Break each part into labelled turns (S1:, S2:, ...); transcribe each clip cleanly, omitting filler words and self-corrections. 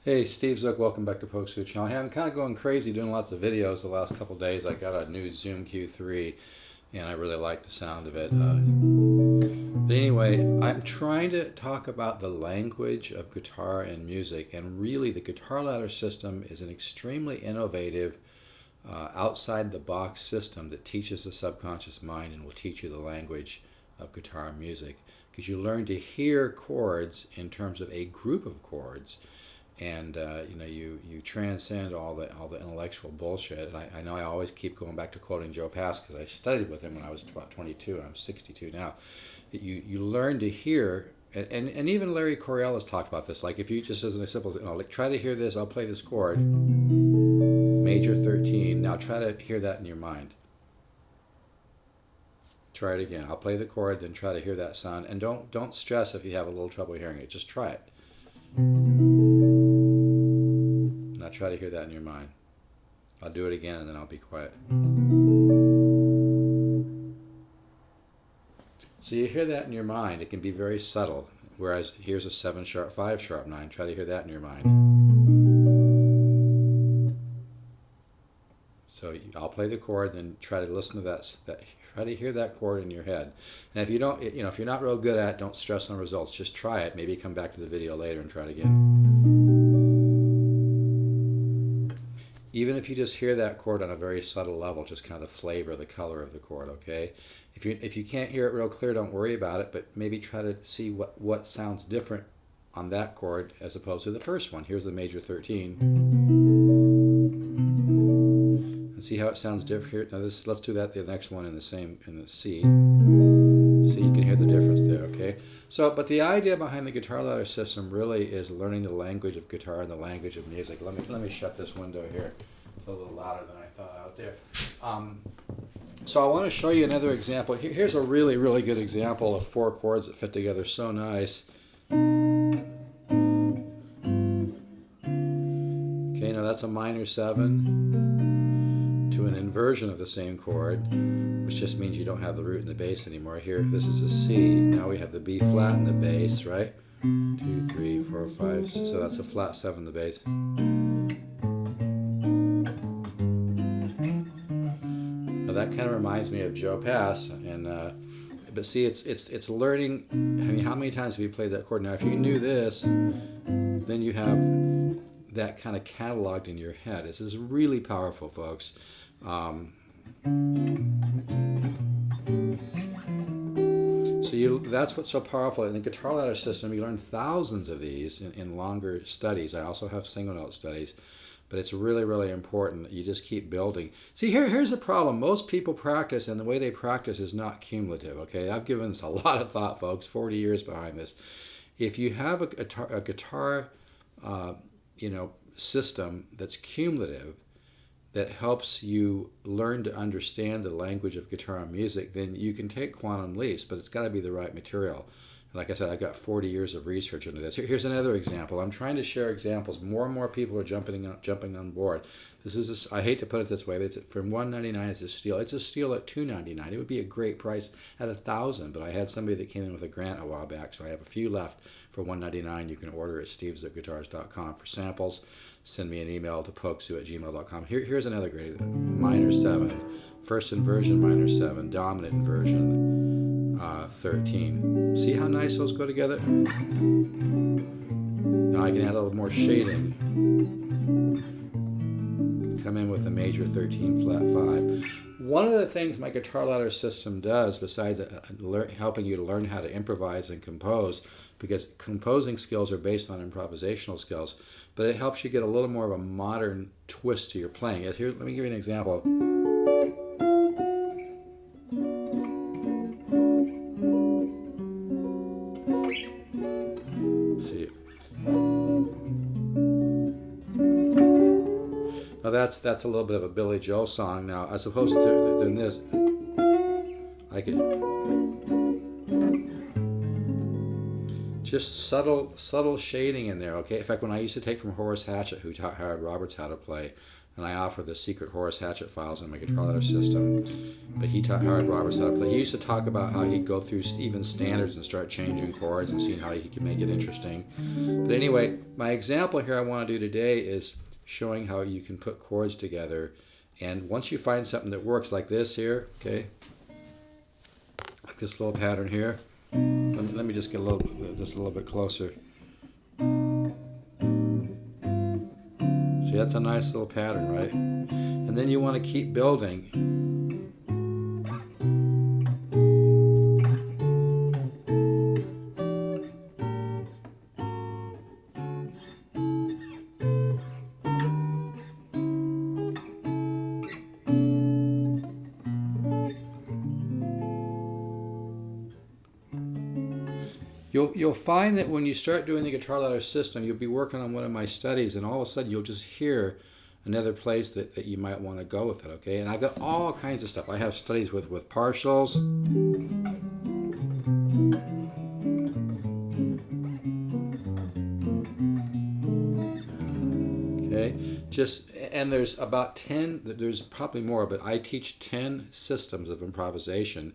S1: Hey, Steve Zook, welcome back to Polkzoo channel. Hey, I'm kind of going crazy doing lots of videos the last couple days. I got a new Zoom Q3 and I really like the sound of it. But anyway, I'm trying to talk about the language of guitar and music, and really the guitar ladder system is an extremely innovative outside the box system that teaches the subconscious mind and will teach you the language of guitar and music, because you learn to hear chords in terms of a group of chords, and you transcend all the intellectual bullshit. And I know I always keep going back to quoting Joe Pass because I studied with him when I was about 22 and I'm 62 now. You learn to hear, and even Larry Coryell has talked about this. Like, if you just, as a simple, like, try to hear this. I'll play this chord, major 13. Now try to hear that in your mind. Try it again. I'll play the chord, then try to hear that sound, and don't stress if you have a little trouble hearing it. Just try it. Now try to hear that in your mind. I'll do it again and then I'll be quiet. So you hear that in your mind. It can be very subtle. Whereas here's a 7 sharp 5 sharp 9. Try to hear that in your mind. So I'll play the chord, then try to listen to that. Try to hear that chord in your head. And if you don't, if you're not real good at it, don't stress on results. Just try it. Maybe come back to the video later and try it again. Even if you just hear that chord on a very subtle level, just kind of the flavor, the color of the chord, okay? If you can't hear it real clear, don't worry about it, but maybe try to see what sounds different on that chord as opposed to the first one. Here's the major 13. And see how it sounds different here. Now let's do that the next one in the C. See, you can hear the difference there, okay? So, but the idea behind the guitar ladder system really is learning the language of guitar and the language of music. Let me shut this window here. It's a little louder than I thought out there. So I want to show you another example. Here's a really, really good example of 4 chords that fit together so nice. Okay, now that's a minor 7 to an inversion of the same chord, which just means you don't have the root and the bass anymore. Here, this is a C. Now we have the B flat and the bass, right? 2, 3, 4, 5. So that's a flat 7, the bass. Now that kind of reminds me of Joe Pass, and but see, it's learning. I mean, how many times have you played that chord? Now, if you knew this, then you have that kind of cataloged in your head. This is really powerful, folks. That's what's so powerful. In the guitar ladder system, you learn thousands of these in longer studies. I also have single note studies, but it's really, really important that you just keep building. See, here's the problem. Most people practice, and the way they practice is not cumulative, okay? I've given this a lot of thought, folks, 40 years behind this. If you have a guitar system that's cumulative, that helps you learn to understand the language of guitar and music, then you can take quantum leaps, but it's got to be the right material. And like I said, I've got 40 years of research into this. Here's another example. I'm trying to share examples. More and more people are jumping on board. This is I hate to put it this way, but it's from $199. It's a steal. It's a steal at $299. It would be a great price at $1,000, but I had somebody that came in with a grant a while back, so I have a few left for $199. You can order at stevesguitars.com for samples. Send me an email to polkzoo@gmail.com. Here's another great example. Minor 7, first inversion, minor 7, dominant inversion, 13. See how nice those go together? Now I can add a little more shading. Come in with a major 13 flat 5. One of the things my guitar ladder system does, besides helping you to learn how to improvise and compose, because composing skills are based on improvisational skills, but it helps you get a little more of a modern twist to your playing. Here, let me give you an example. See. Now that's a little bit of a Billy Joel song. Now, as opposed to this, I could just subtle shading in there, okay? In fact, when I used to take from Horace Hatchett, who taught Howard Roberts how to play, and I offer the secret Horace Hatchet files in my guitar ladder system. But he taught Howard Roberts how to play. He used to talk about how he'd go through even standards and start changing chords and seeing how he could make it interesting. But anyway, my example here I want to do today is showing how you can put chords together. And once you find something that works, like this here, okay, like this little pattern here. Let me just get this a little bit closer. See, that's a nice little pattern, right? And then you want to keep building. You'll find that when you start doing the guitar ladder system, you'll be working on one of my studies, and all of a sudden you'll just hear another place that you might want to go with it, okay? And I've got all kinds of stuff. I have studies with partials. Okay, and there's about 10, there's probably more, but I teach 10 systems of improvisation,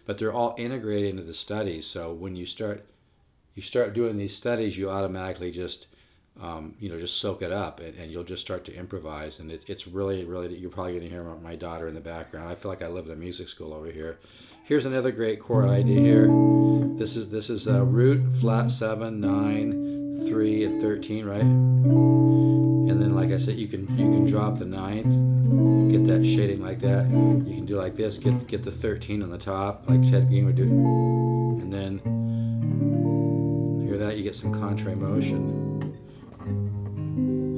S1: but they're all integrated into the studies. So when you start doing these studies, you automatically just just soak it up, and you'll just start to improvise. And it's really, really, you're probably going to hear my daughter in the background. I feel like I live in a music school over here. Here's another great chord idea here. This is root, flat 7, 9, 3, and 13, right? And then, like I said, you can drop the 9th, get that shading like that. You can do like this, get the 13 on the top, like Ted Green would do, and then hear that, you get some contra motion.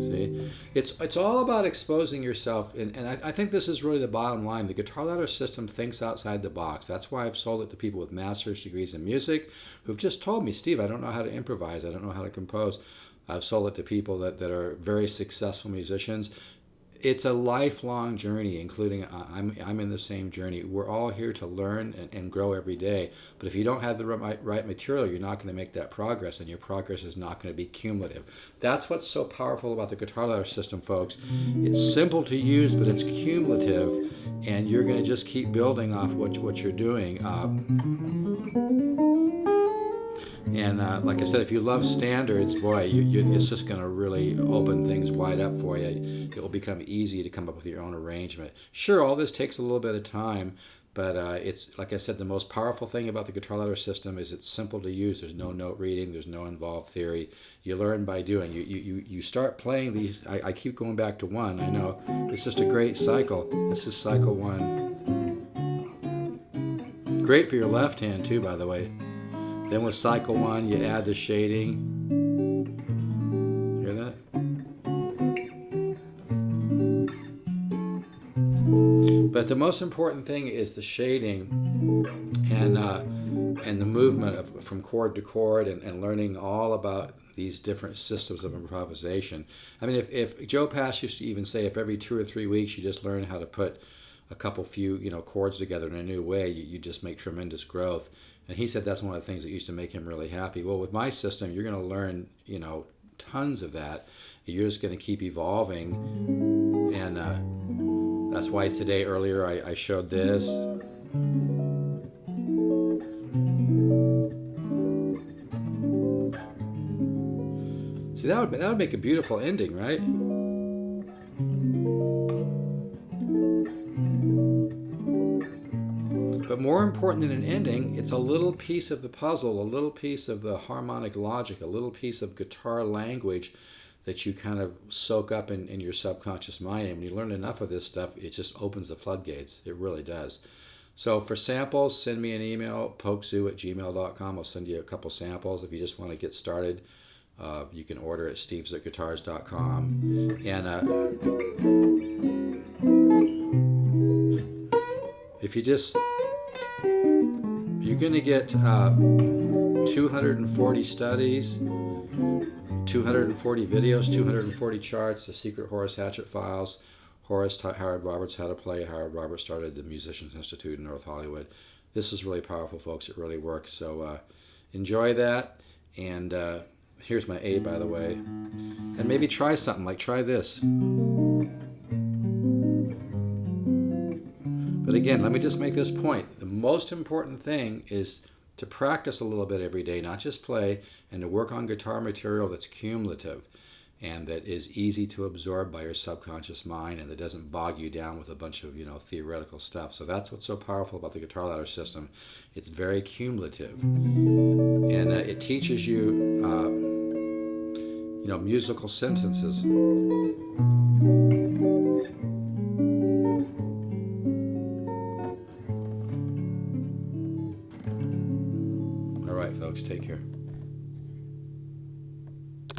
S1: See, it's all about exposing yourself, and I think this is really the bottom line. The guitar ladder system thinks outside the box. That's why I've sold it to people with master's degrees in music who've just told me, Steve, I don't know how to improvise, I don't know how to compose. I've sold it to people that are very successful musicians. It's a lifelong journey, including I'm in the same journey. We're all here to learn and grow every day. But if you don't have the right material, you're not going to make that progress, and your progress is not going to be cumulative. That's what's so powerful about the guitar ladder system, folks. It's simple to use, but it's cumulative, and you're going to just keep building off what you're doing. And like I said, if you love standards, boy, it's just going to really open things wide up for you. It will become easy to come up with your own arrangement. Sure, all this takes a little bit of time, but it's, like I said, the most powerful thing about the guitar ladder system is it's simple to use. There's no note reading. There's no involved theory. You learn by doing. You start playing these. I keep going back to 1. I know. It's just a great cycle. This is cycle 1. Great for your left hand, too, by the way. Then with cycle 1, you add the shading. Hear that? But the most important thing is the shading and the movement from chord to chord, and learning all about these different systems of improvisation. I mean, if Joe Pass used to even say if every 2 or 3 weeks you just learn how to put a few chords together in a new way, you just make tremendous growth. And he said that's one of the things that used to make him really happy. Well, with my system, you're going to learn, tons of that. You're just going to keep evolving. And that's why today, earlier, I showed this. See, that would make a beautiful ending, right? But more important than an ending, it's a little piece of the puzzle, a little piece of the harmonic logic, a little piece of guitar language that you kind of soak up in your subconscious mind. And when you learn enough of this stuff, it just opens the floodgates. It really does. So for samples, send me an email, polkzoo@gmail.com. I'll send you a couple samples if you just want to get started. You can order at steves@guitars.com. And if you just... You're going to get 240 studies, 240 videos, 240 charts, the secret Horace Hatchet files. Horace taught Howard Roberts how to play. Howard Roberts started the Musicians Institute in North Hollywood. This is really powerful, folks. It really works. So enjoy that. And here's my A, by the way. And maybe try something, like try this. But again, let me just make this point. The most important thing is to practice a little bit every day, not just play, and to work on guitar material that's cumulative and that is easy to absorb by your subconscious mind and that doesn't bog you down with a bunch of, theoretical stuff. So that's what's so powerful about the guitar ladder system. It's very cumulative. And it teaches you, musical sentences. All right, folks, take care.